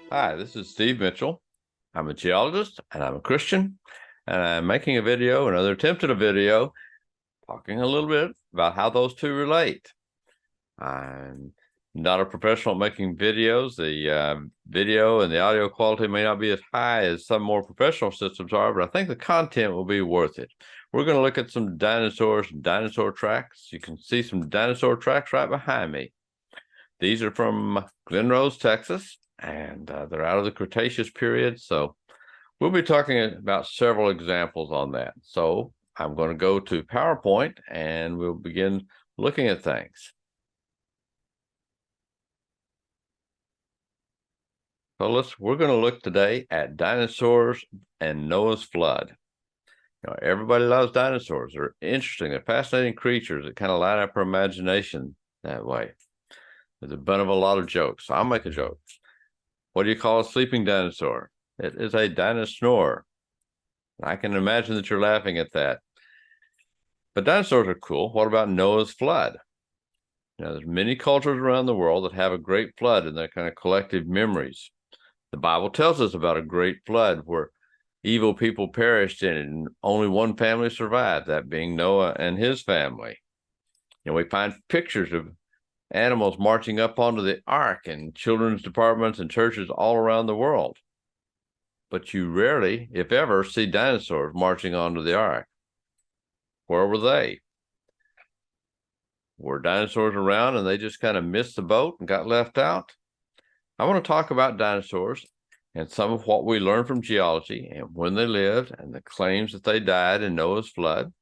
Hi, this is Steve Mitchell. I'm a geologist and I'm a Christian, and I'm making a video, another attempt at a video, talking a little bit about how those two relate. I'm not a professional at making videos. The video and the audio quality may not be as high as some more professional systems are, but I think the content will be worth it. We're going to look at some dinosaurs and dinosaur tracks. You can see some dinosaur tracks right behind me. These are from Glen Rose, Texas, and they're out of the Cretaceous period. So we'll be talking about several examples on that. So I'm going to go to PowerPoint and we'll begin looking at things. So we're going to look today at dinosaurs and Noah's flood. Everybody loves dinosaurs. They're interesting. They're fascinating creatures that kind of light up our imagination that way. There's a bunch of a lot of jokes. So I'll make a joke. What do you call a sleeping dinosaur? It is a dinosaur. I can imagine that you're laughing at that. But dinosaurs are cool. What about Noah's flood? There's many cultures around the world that have a great flood in their kind of collective memories. The Bible tells us about a great flood where evil people perished in it and only one family survived, that being Noah and his family. We find pictures of animals marching up onto the ark in children's departments and churches all around the world. But you rarely, if ever, see dinosaurs marching onto the ark. Where were they? Were dinosaurs around and they just kind of missed the boat and got left out? I want to talk about dinosaurs and some of what we learned from geology and when they lived and the claims that they died in Noah's flood.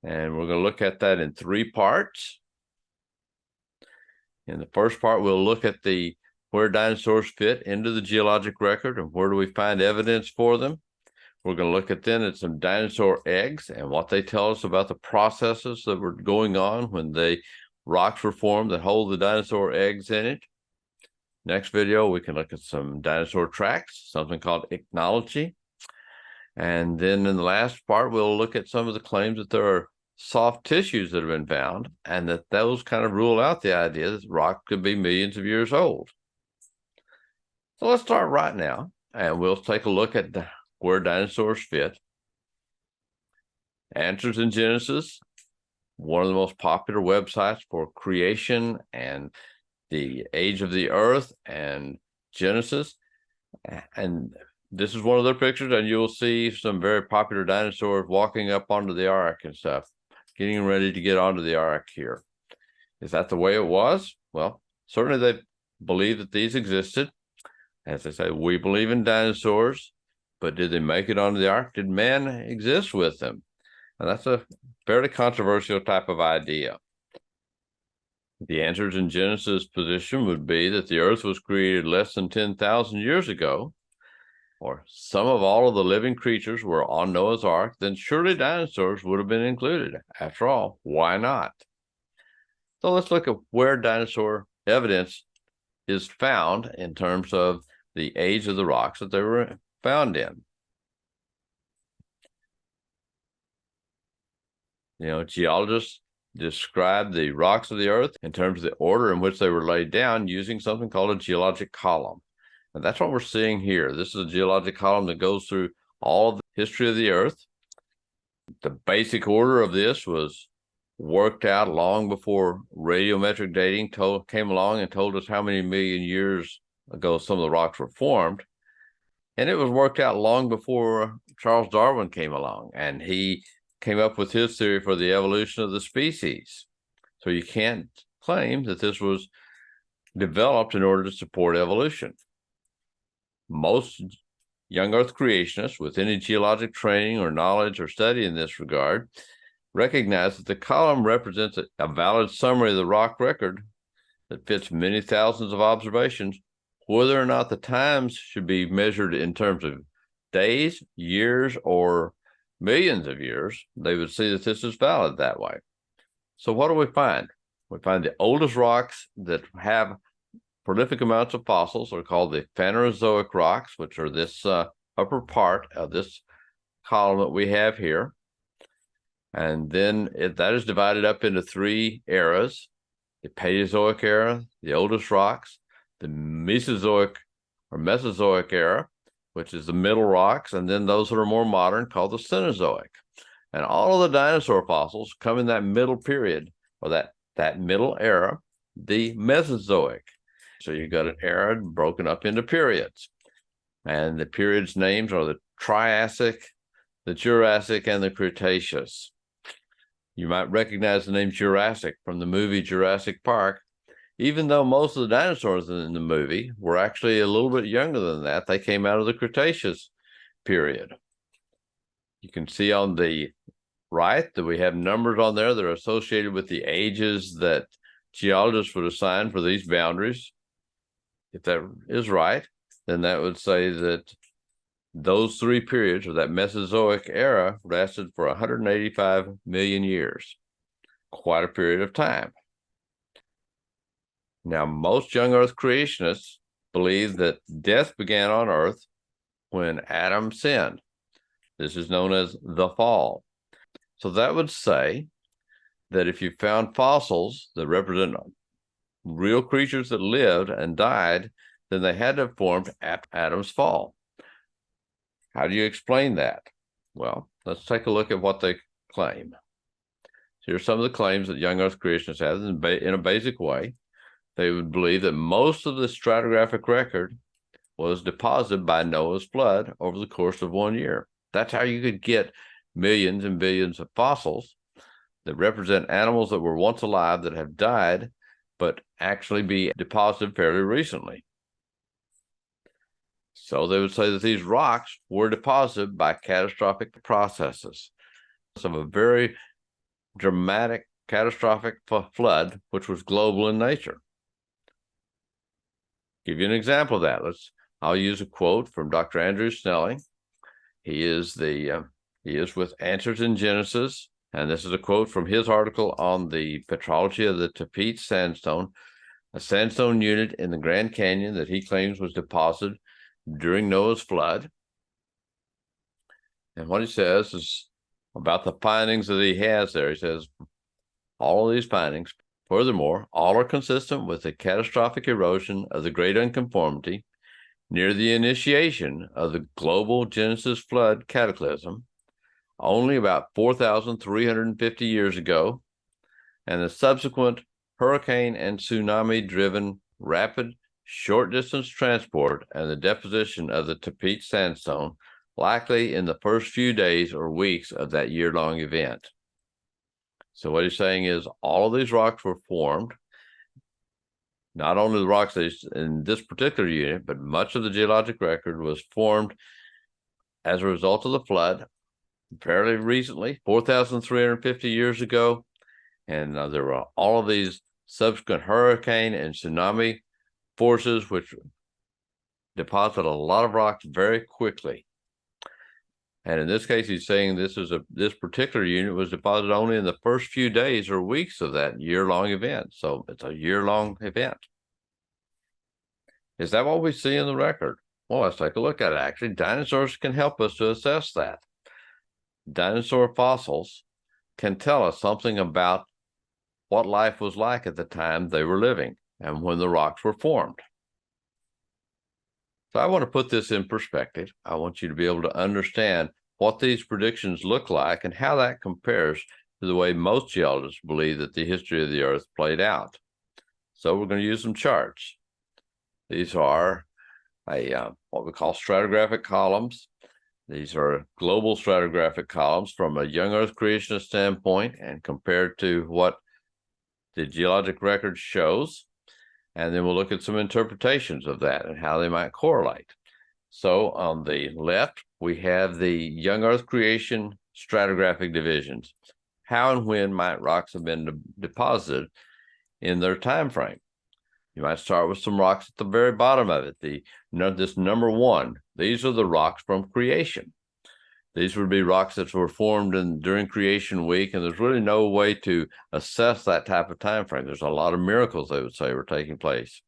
And we're going to look at that in 3 parts. In the first part, we'll look at where dinosaurs fit into the geologic record and where do we find evidence for them. We're going to look at some dinosaur eggs and what they tell us about the processes that were going on when rocks were formed that hold the dinosaur eggs in it. Next video, we can look at some dinosaur tracks, something called ichnology. And then in the last part, we'll look at some of the claims that there are soft tissues that have been found and that those kind of rule out the idea that rock could be millions of years old. So let's start right now and we'll take a look at where dinosaurs fit. Answers in Genesis, one of the most popular websites for creation and the age of the earth and Genesis. And this is one of their pictures, and you'll see some very popular dinosaurs walking up onto the ark and stuff, getting ready to get onto the ark here. Is that the way it was? Well, certainly they believe that these existed. As I say, we believe in dinosaurs, but did they make it onto the ark? Did man exist with them? And that's a fairly controversial type of idea. The answers in Genesis' position would be that the earth was created less than 10,000 years ago, or some of all of the living creatures were on Noah's ark, then surely dinosaurs would have been included. After all, why not? So let's look at where dinosaur evidence is found in terms of the age of the rocks that they were found in. Geologists describe the rocks of the earth in terms of the order in which they were laid down using something called a geologic column. And that's what we're seeing here. This is a geologic column that goes through all of the history of the earth. The basic order of this was worked out long before radiometric dating came along and told us how many million years ago some of the rocks were formed. And it was worked out long before Charles Darwin came along, and he came up with his theory for the evolution of the species. So you can't claim that this was developed in order to support evolution. Most young Earth creationists with any geologic training or knowledge or study in this regard recognize that the column represents a valid summary of the rock record that fits many thousands of observations. Whether or not the times should be measured in terms of days, years, or millions of years, they would see that this is valid that way. So what do we find? We find the oldest rocks that have prolific amounts of fossils are called the Phanerozoic rocks, which are this upper part of this column that we have here. And then that is divided up into 3 eras: the Paleozoic era, the oldest rocks; the Mesozoic or Mesozoic era, which is the middle rocks, and then those that are more modern called the Cenozoic. And all of the dinosaur fossils come in that middle period, or that middle era, the Mesozoic. So you've got an era broken up into periods. And the periods' names are the Triassic, the Jurassic, and the Cretaceous. You might recognize the name Jurassic from the movie Jurassic Park. Even though most of the dinosaurs in the movie were actually a little bit younger than that, they came out of the Cretaceous period. You can see on the right that we have numbers on there that are associated with the ages that geologists would assign for these boundaries. If that is right, then that would say that those three periods, or that Mesozoic era, lasted for 185 million years. Quite a period of time. Now, most young Earth creationists believe that death began on Earth when Adam sinned. This is known as the fall. So that would say that if you found fossils that represent real creatures that lived and died, then they had to have formed after Adam's fall. How do you explain that? Well, let's take a look at what they claim. So here's some of the claims that young Earth creationists have in a basic way. They would believe that most of the stratigraphic record was deposited by Noah's flood over the course of 1 year. That's how you could get millions and billions of fossils that represent animals that were once alive that have died, but actually be deposited fairly recently. So they would say that these rocks were deposited by catastrophic processes. So a very dramatic catastrophic flood, which was global in nature. Give you an example of that. I'll use a quote from Dr. Andrew Snelling. He is with Answers in Genesis, and this is a quote from his article on the petrology of the Tapeats sandstone, a sandstone unit in the Grand Canyon that he claims was deposited during Noah's flood. And what he says is about the findings that he has there. He says, all of these findings, furthermore, all are consistent with the catastrophic erosion of the Great Unconformity near the initiation of the global Genesis flood cataclysm, only about 4,350 years ago, and the subsequent hurricane and tsunami-driven rapid short-distance transport and the deposition of the Tapeats sandstone, likely in the first few days or weeks of that year-long event. So what he's saying is all of these rocks were formed, not only the rocks in this particular unit, but much of the geologic record was formed as a result of the flood fairly recently, 4,350 years ago. And there were all of these subsequent hurricane and tsunami forces, which deposited a lot of rocks very quickly. And in this case, he's saying this particular unit was deposited only in the first few days or weeks of that year-long event. So it's a year-long event. Is that what we see in the record? Well, let's take a look at it. Actually, dinosaurs can help us to assess that. Dinosaur fossils can tell us something about what life was like at the time they were living and when the rocks were formed. So I want to put this in perspective. I want you to be able to understand what these predictions look like and how that compares to the way most geologists believe that the history of the Earth played out. So we're going to use some charts. These are what we call stratigraphic columns. These are global stratigraphic columns from a young Earth creationist standpoint and compared to what the geologic record shows. And then we'll look at some interpretations of that and how they might correlate. So on the left, we have the young Earth creation stratigraphic divisions. How and when might rocks have been deposited in their time frame? You might start with some rocks at the very bottom of it. This number one, these are the rocks from creation. These would be rocks that were formed during creation week, and there's really no way to assess that type of time frame. There's a lot of miracles, they would say, were taking place.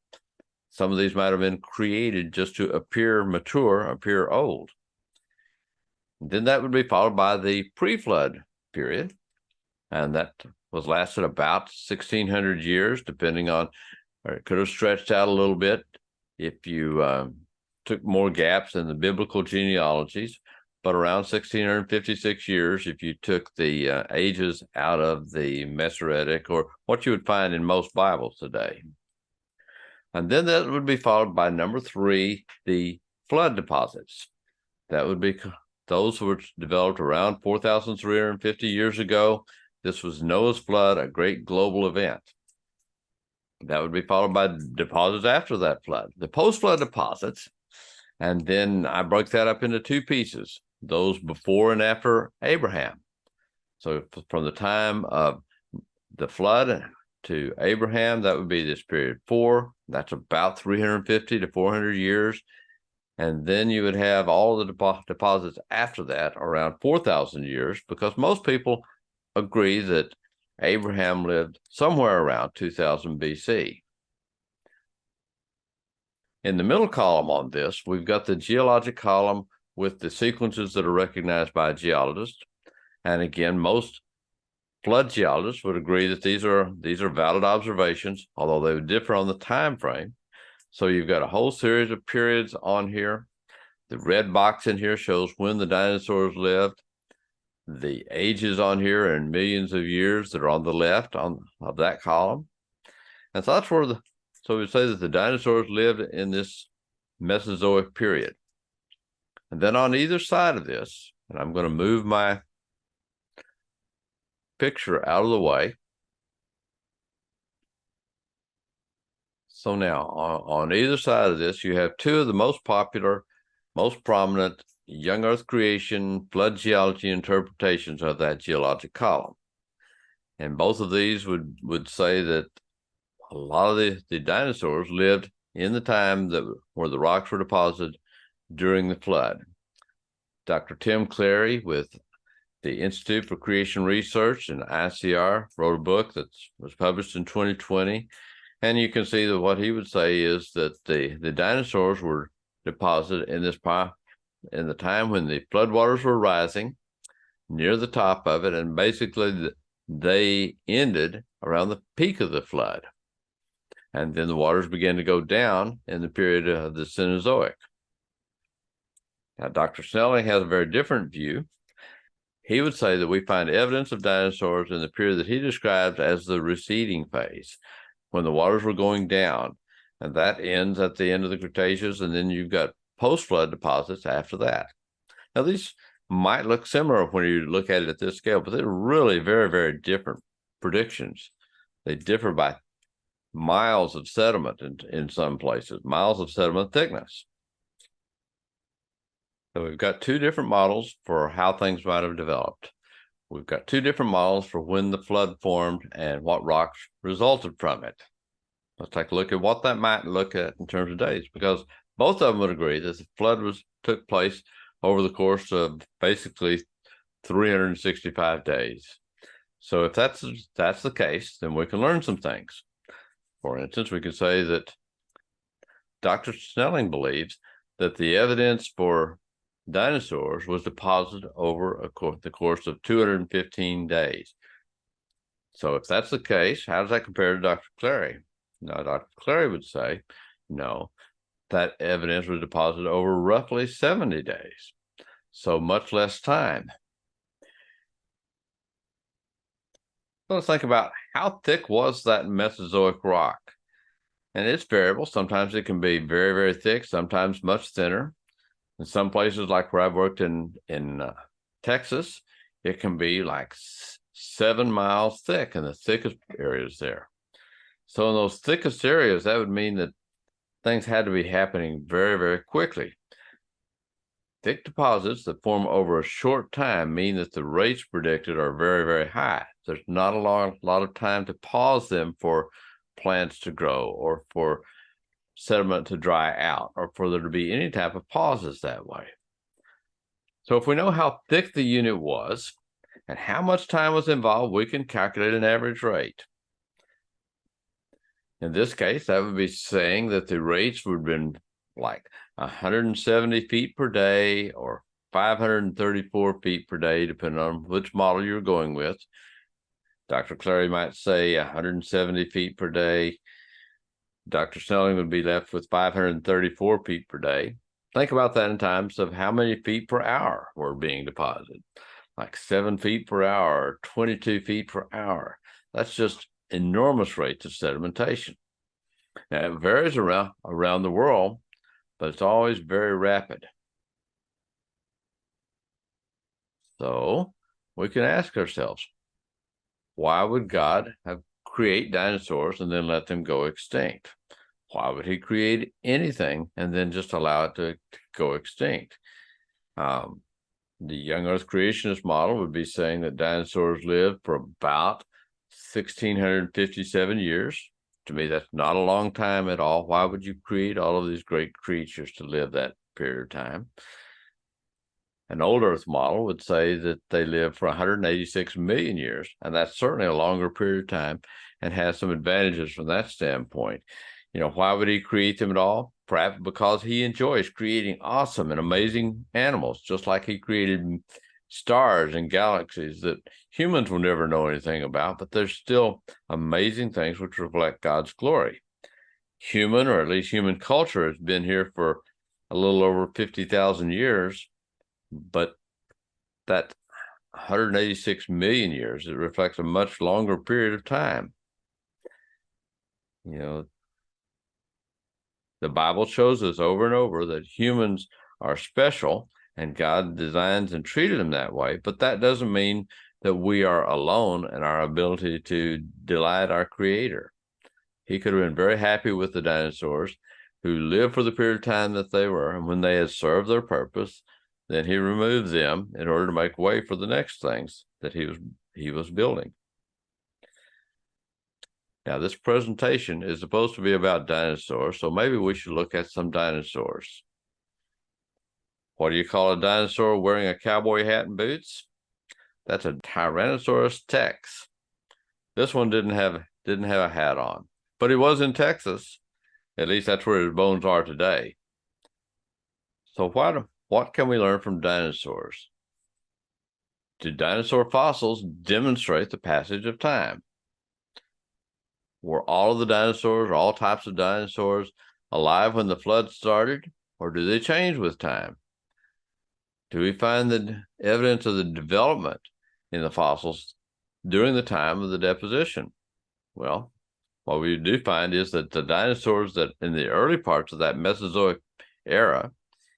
Some of these might have been created just to appear mature, appear old. And then that would be followed by the pre-flood period, and that was lasted about 1,600 years, depending on, or it could have stretched out a little bit if you took more gaps in the biblical genealogies, but around 1656 years, if you took the ages out of the Masoretic, or what you would find in most Bibles today. And then that would be followed by number 3, the flood deposits. That would be those were developed around 4,350 years ago. This was Noah's flood, a great global event. That would be followed by deposits after that flood, the post-flood deposits. And then I broke that up into 2 pieces, those before and after Abraham. So from the time of the flood to Abraham, that would be this period 4. That's about 350 to 400 years. And then you would have all the deposits after that, around 4,000 years, because most people agree that Abraham lived somewhere around 2000 BC. In the middle column on this, we've got the geologic column with the sequences that are recognized by a geologist. And again, most flood geologists would agree that these are valid observations, although they would differ on the time frame. So you've got a whole series of periods on here. The red box in here shows when the dinosaurs lived. The ages on here are in millions of years that are on the left of that column. And so that's where so we say that the dinosaurs lived in this Mesozoic period. And then on either side of this, and I'm going to move my picture out of the way. So now on either side of this, you have 2 of the most popular, most prominent young Earth creation flood geology interpretations of that geologic column. And both of these would say that a lot of the dinosaurs lived in the time where the rocks were deposited during the flood. Dr. Tim Clary with the Institute for Creation Research and ICR wrote a book that was published in 2020. And you can see that what he would say is that the dinosaurs were deposited in the time when the floodwaters were rising near the top of it, and basically they ended around the peak of the flood. And then the waters began to go down in the period of the Cenozoic. Now, Dr. Snelling has a very different view. He would say that we find evidence of dinosaurs in the period that he describes as the receding phase, when the waters were going down, and that ends at the end of the Cretaceous, and then you've got post-flood deposits after that. Now, these might look similar when you look at it at this scale, but they're really very, very different predictions. They differ by miles of sediment in some places, miles of sediment thickness. So we've got 2 different models for how things might have developed. We've got 2 different models for when the flood formed and what rocks resulted from it. Let's take a look at what that might look at in terms of days, because both of them would agree that the flood took place over the course of basically 365 days. So if that's the case, then we can learn some things. For instance, we could say that Dr. Snelling believes that the evidence for dinosaurs was deposited over the course of 215 days. So if that's the case, how does that compare to Dr. Clary? Now, Dr. Clary would say, no, that evidence was deposited over roughly 70 days, so much less time. So let's think about how thick was that Mesozoic rock. And it's variable. Sometimes it can be very, very thick, sometimes much thinner. In some places, like where I've worked in Texas, it can be like 7 miles thick in the thickest areas there. So in those thickest areas, that would mean that things had to be happening very, very quickly. Thick deposits that form over a short time mean that the rates predicted are very, very high. There's not a lot of time to pause them for plants to grow or for sediment to dry out or for there to be any type of pauses that way. So if we know how thick the unit was and how much time was involved, we can calculate an average rate. In this case, that would be saying that the rates would have been like 170 feet per day or 534 feet per day, depending on which model you're going with. Dr. Clary might say 170 feet per day. Dr. Snelling would be left with 534 feet per day. Think about that in terms of how many feet per hour were being deposited, like 7 feet per hour, or 22 feet per hour. That's just enormous rates of sedimentation. Now, it varies around the world, but it's always very rapid. So we can ask ourselves, why would God have create dinosaurs and then let them go extinct? Why would he create anything and then just allow it to go extinct? The young Earth creationist model would be saying that dinosaurs lived for about 1,657 years. To me, that's not a long time at all. Why would you create all of these great creatures to live that period of time? An old Earth model would say that they lived for 186 million years, and that's certainly a longer period of time and has some advantages from that standpoint. Why would he create them at all? Perhaps because he enjoys creating awesome and amazing animals, just like he created stars and galaxies that humans will never know anything about, but there's still amazing things which reflect God's glory. Human, or at least human culture, has been here for a little over 50,000 years, but that 186 million years, it reflects a much longer period of time. The Bible shows us over and over that humans are special and God designs and treated them that way, but that doesn't mean that we are alone in our ability to delight our Creator. He could have been very happy with the dinosaurs who lived for the period of time that they were, and when they had served their purpose, then he removed them in order to make way for the next things that he was building. Now, this presentation is supposed to be about dinosaurs, so maybe we should look at some dinosaurs. What do you call a dinosaur wearing a cowboy hat and boots? That's a Tyrannosaurus Rex. This one didn't have a hat on, but he was in Texas. At least that's where his bones are today. So what can we learn from dinosaurs? Do dinosaur fossils demonstrate the passage of time? Were all of the dinosaurs, all types of dinosaurs, alive when the flood started, or do they change with time? Do we find the evidence of the development in the fossils during the time of the deposition? Well, what we do find is that the dinosaurs that in the early parts of that Mesozoic era,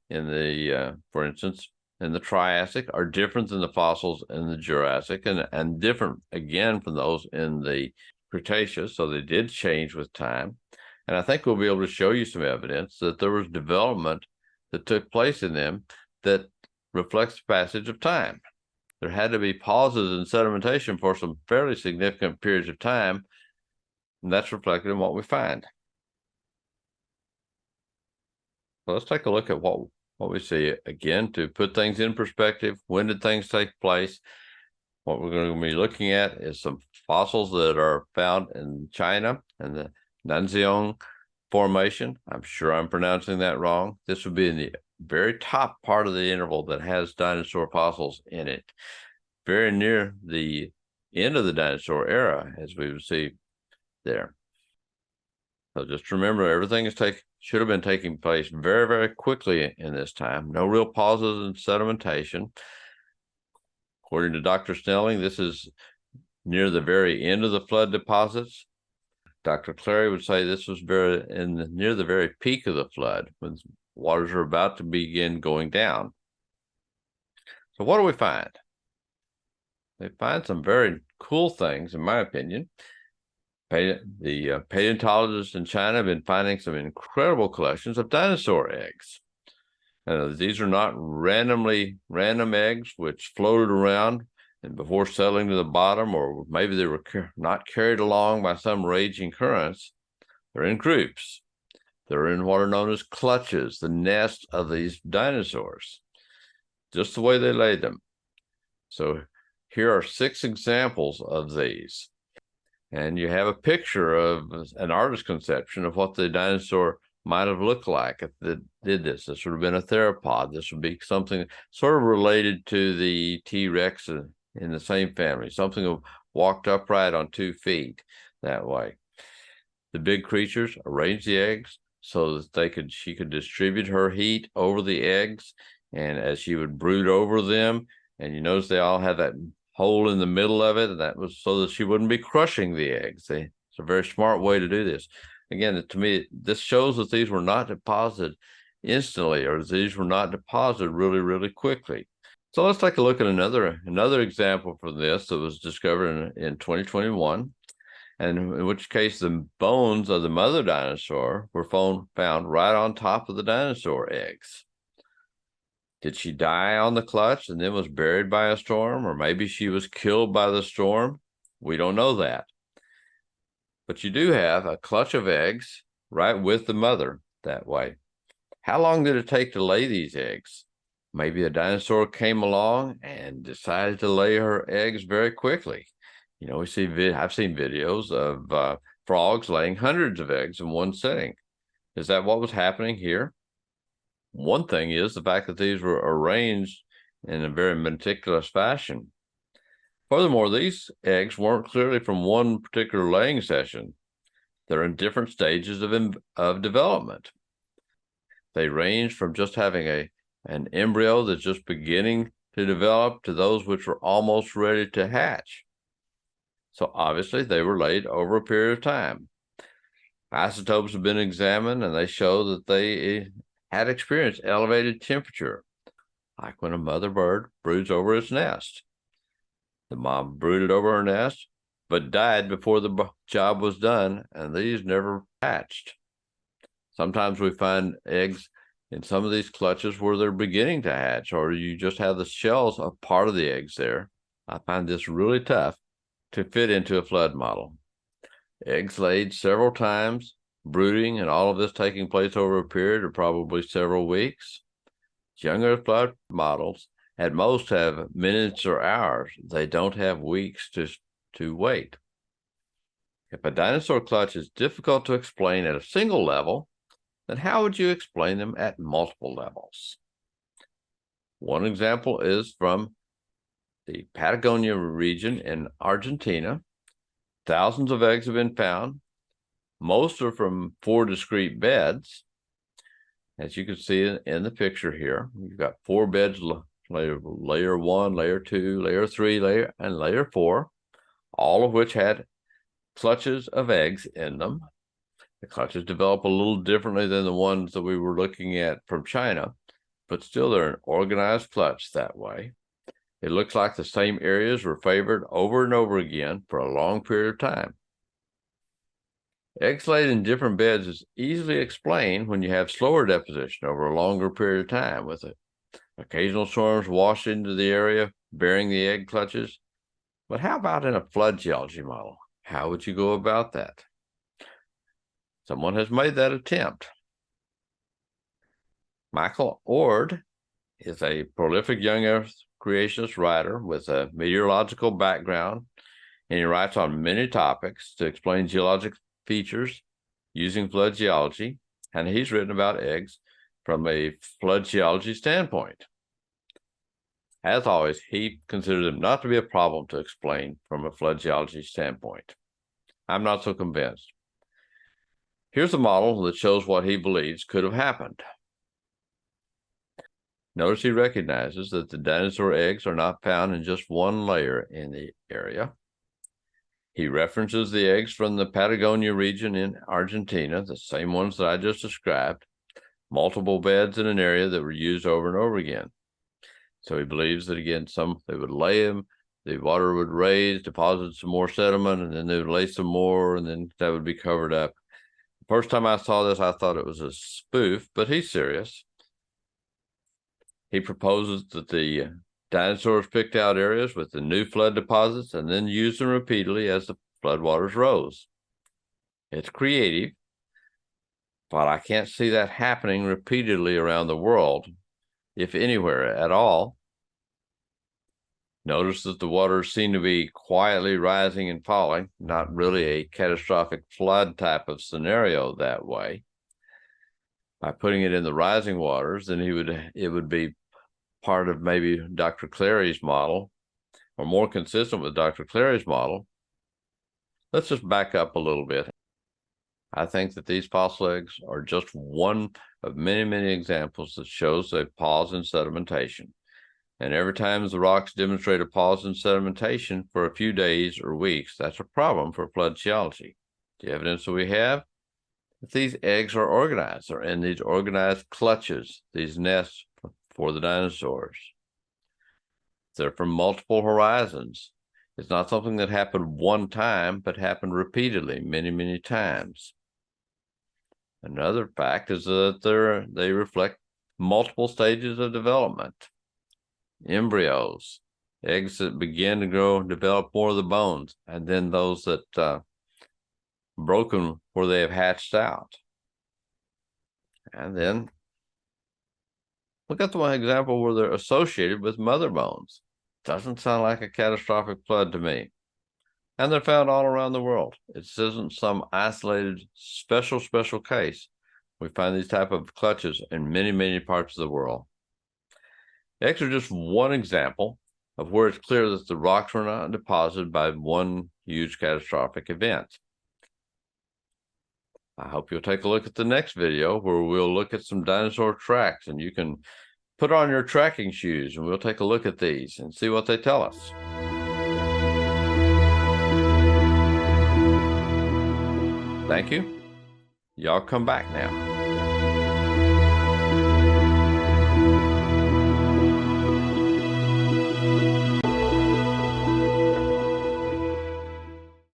for instance, in the Triassic, are different than the fossils in the Jurassic, and different again from those in the Cretaceous, so they did change with time. And I think we'll be able to show you some evidence that there was development that took place in them that reflects the passage of time. There had to be pauses in sedimentation for some fairly significant periods of time, and that's reflected in what we find. So let's take a look at what we see again to put things in perspective. When did things take place? What we're going to be looking at is some fossils that are found in China and the Nanxiong Formation. I'm sure I'm pronouncing that wrong. This would be in the very top part of the interval that has dinosaur fossils in it, very near the end of the dinosaur era, as we would see there. So just remember, everything should have been taking place very, very quickly in this time. No real pauses in sedimentation. According to Dr. Snelling, this is near the very end of the flood deposits. Dr. Clary would say this was near the very peak of the flood, when waters are about to begin going down. So what do we find? We find some very cool things, in my opinion. The paleontologists in China have been finding some incredible collections of dinosaur eggs. These are not random eggs which floated around and before settling to the bottom, or maybe they were not carried along by some raging currents. They're in groups. They're in what are known as clutches, the nest of these dinosaurs, just the way they laid them. So here are 6 examples of these. And you have a picture of an artist's conception of what the dinosaur might have looked like if it did this. This would have been a theropod. This would be something sort of related to the T-Rex in the same family, something that walked upright on 2 feet that way. The big creatures arranged the eggs so that she could distribute her heat over the eggs. And as she would brood over them, and you notice they all have that hole in the middle of it, and that was so that she wouldn't be crushing the eggs. It's a very smart way to do this. Again, to me, this shows that these were not deposited instantly, or these were not deposited really, really quickly. So let's take a look at another example for this that was discovered in 2021, and in which case the bones of the mother dinosaur were found right on top of the dinosaur eggs. Did she die on the clutch and then was buried by a storm, or maybe she was killed by the storm? We don't know that. But you do have a clutch of eggs right with the mother that way. How long did it take to lay these eggs? Maybe a dinosaur came along and decided to lay her eggs very quickly. You know, I've seen videos of frogs laying hundreds of eggs in one sitting. Is that what was happening here? One thing is the fact that these were arranged in a very meticulous fashion. Furthermore, these eggs weren't clearly from one particular laying session. They're in different stages of development. They range from just having an embryo that's just beginning to develop to those which were almost ready to hatch. So obviously they were laid over a period of time. Isotopes have been examined, and they show that they had experienced elevated temperature, like when a mother bird broods over its nest. The mom brooded over her nest, but died before the job was done, and these never hatched. Sometimes we find eggs in some of these clutches where they're beginning to hatch, or you just have the shells of part of the eggs there. I find this really tough to fit into a flood model. Eggs laid several times, brooding, and all of this taking place over a period of probably several weeks. Younger flood models at most have minutes or hours. They don't have weeks to wait. If a dinosaur clutch is difficult to explain at a single level, then how would you explain them at multiple levels? One example is from the Patagonia region in Argentina. Thousands of eggs have been found. Most are from 4 discrete beds. As you can see in the picture here, you've got 4 beds, layer 1, layer 2, layer 3, and layer 4, all of which had clutches of eggs in them. The clutches develop a little differently than the ones that we were looking at from China, but still they're an organized clutch that way. It looks like the same areas were favored over and over again for a long period of time. Eggs laid in different beds is easily explained when you have slower deposition over a longer period of time, with occasional storms wash into the area, burying the egg clutches. But how about in a flood geology model? How would you go about that? Someone has made that attempt. Michael Ord is a prolific young Earth creationist writer with a meteorological background, and he writes on many topics to explain geologic features using flood geology, and he's written about eggs from a flood geology standpoint. As always, he considers them not to be a problem to explain from a flood geology standpoint. I'm not so convinced. Here's a model that shows what he believes could have happened. Notice he recognizes that the dinosaur eggs are not found in just one layer in the area. He references the eggs from the Patagonia region in Argentina, the same ones that I just described, multiple beds in an area that were used over and over again. So he believes that, again, they would lay them, the water would raise, deposit some more sediment, and then they would lay some more, and then that would be covered up. The first time I saw this, I thought it was a spoof, but he's serious. He proposes that the dinosaurs picked out areas with the new flood deposits and then used them repeatedly as the floodwaters rose. It's creative, but I can't see that happening repeatedly around the world, if anywhere at all. Notice that the waters seem to be quietly rising and falling, not really a catastrophic flood type of scenario that way. By putting it in the rising waters, then it would be part of maybe Dr. Clary's model, or more consistent with Dr. Clary's model. Let's just back up a little bit. I think that these fossil eggs are just one of many, many examples that shows a pause in sedimentation. And every time the rocks demonstrate a pause in sedimentation for a few days or weeks, that's a problem for flood geology. The evidence that we have that these eggs are organized. They're in these organized clutches, these nests for the dinosaurs. They're from multiple horizons. It's not something that happened one time, but happened repeatedly, many, many times. Another fact is that they reflect multiple stages of development. Embryos, eggs that begin to grow and develop more of the bones, and then those that broken where they have hatched out. And then look at the one example where they're associated with mother bones. Doesn't sound like a catastrophic flood to me. And they're found all around the world. It isn't some isolated, special case. We find these type of clutches in many, many parts of the world. Eggs are just one example of where it's clear that the rocks were not deposited by one huge catastrophic event. I hope you'll take a look at the next video where we'll look at some dinosaur tracks, and you can put on your tracking shoes and we'll take a look at these and see what they tell us. Thank you. Y'all come back now.